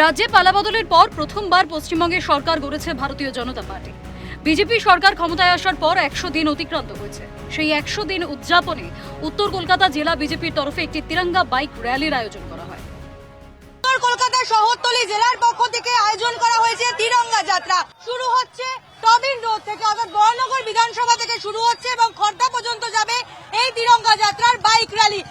রাজ্যে পালাবদলের পর প্রথমবার পশ্চিমবঙ্গে সরকার গড়েছে ভারতীয় জনতা পার্টি। বিজেপি সরকার ক্ষমতায় আসার পর 100 দিন অতিক্রান্ত হয়েছে। সেই 100 দিন উদযাপনে উত্তর কলকাতা জেলা বিজেপির তরফে একটি তিরঙ্গা বাইক র্যালির আয়োজন করা হয়। উত্তর কলকাতার শহরতলি জেলার পক্ষ থেকে আয়োজন করা হয়েছে তিরঙ্গা যাত্রা। শুরু হচ্ছে টবিন রোড থেকে, অর্থাৎ বরানগর বিধানসভা থেকে শুরু হচ্ছে এবং খড়দা পর্যন্ত যাবে এই তিরঙ্গা যাত্রার বাইক র্যালি।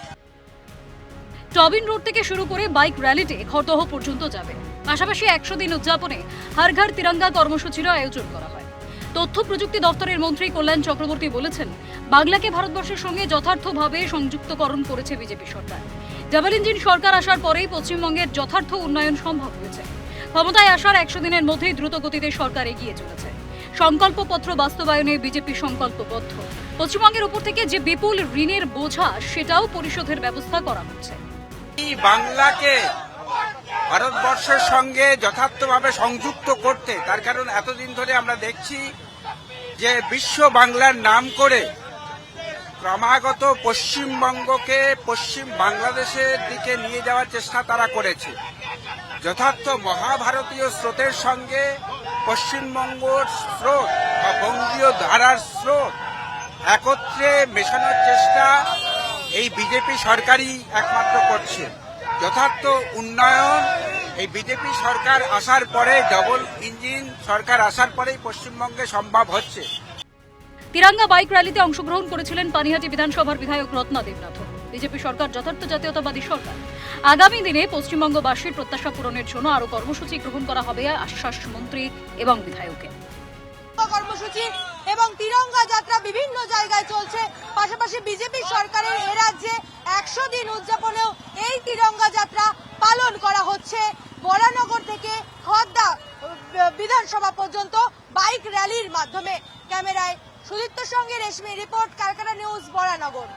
টবিন রোড থেকে শুরু করে বাইক র্যালিটি খড়দহ পর্যন্ত যাবে। পাশাপাশি 100 দিন উদযাপনে হর ঘর তিরঙ্গা কর্মসূচিরও আয়োজন করা হয়। তথ্য প্রযুক্তি দপ্তরের মন্ত্রী কল্যাণ চক্রবর্তী বলেছেন, বাংলাকে ভারতবর্ষের সঙ্গে যথার্থভাবে সংযুক্তকরণ করেছে বিজেপি সরকার। ডাবল ইঞ্জিন সরকার আসার পরেই পশ্চিমবঙ্গের যথার্থ উন্নয়ন সম্ভব হয়েছে। ক্ষমতায় আসার 100 দিনের মধ্যেই দ্রুত গতিতে সরকার এগিয়ে চলেছে। সংকল্পপত্র বাস্তবায়নে বিজেপি সংকল্পবদ্ধ। পশ্চিমবঙ্গের উপর থেকে যে বিপুল ঋণের বোঝা, সেটাও পরিশোধের ব্যবস্থা করা হচ্ছে। বাংলাকে ভারতবর্ষের সঙ্গে যথার্থভাবে সংযুক্ত করতে, তার কারণ এতদিন ধরে আমরা দেখছি যে বিশ্ব বাংলার নাম করে ক্রমাগত পশ্চিমবঙ্গকে পশ্চিম বাংলাদেশের দিকে নিয়ে যাওয়ার চেষ্টা তারা করেছে। যথার্থ মহাভারতীয় স্রোতের সঙ্গে পশ্চিমবঙ্গর স্রোত বা বঙ্গীয় ধারার স্রোত একত্রে মেশানোর চেষ্টা এই বিজেপি সরকারই একমাত্র করছে। যথার্থ উন্নয়ন এই বিজেপি সরকার আসার পরে, ডবল ইঞ্জিন সরকার আসার পরেই পশ্চিমবঙ্গে সম্ভব হচ্ছে। তিরঙ্গা বাইক র্যালিতে অংশগ্রহণ করেছিলেন পানিহাটি বিধানসভার বিধায়ক রত্না দেবনাথ। বিজেপি সরকার যথার্থ জাতীয়তাবাদী সরকার। আগামী দিনে পশ্চিমবঙ্গবাসীর প্রত্যাশা পূরণের জন্য আরো কর্মসূচি গ্রহণ করা হবে আশ্বাস মন্ত্রী এবং বিধায়কের। কর্মসূচি এবং তিরঙ্গা যাত্রা বিভিন্ন জায়গায় চলছে। পাশাপাশি বিজেপি সরকারের এ রাজ্যে 100 দিন উদযাপনেও এই তিরঙ্গা যাত্রা পালন করা হচ্ছে। বরানগর থেকে খড়দা বিধানসভা পর্যন্ত বাইক র্যালির মাধ্যমে। ক্যামেরায় সুদীপ্তর সঙ্গে রেশমি, রিপোর্ট কারখানা নিউজ, বরানগর।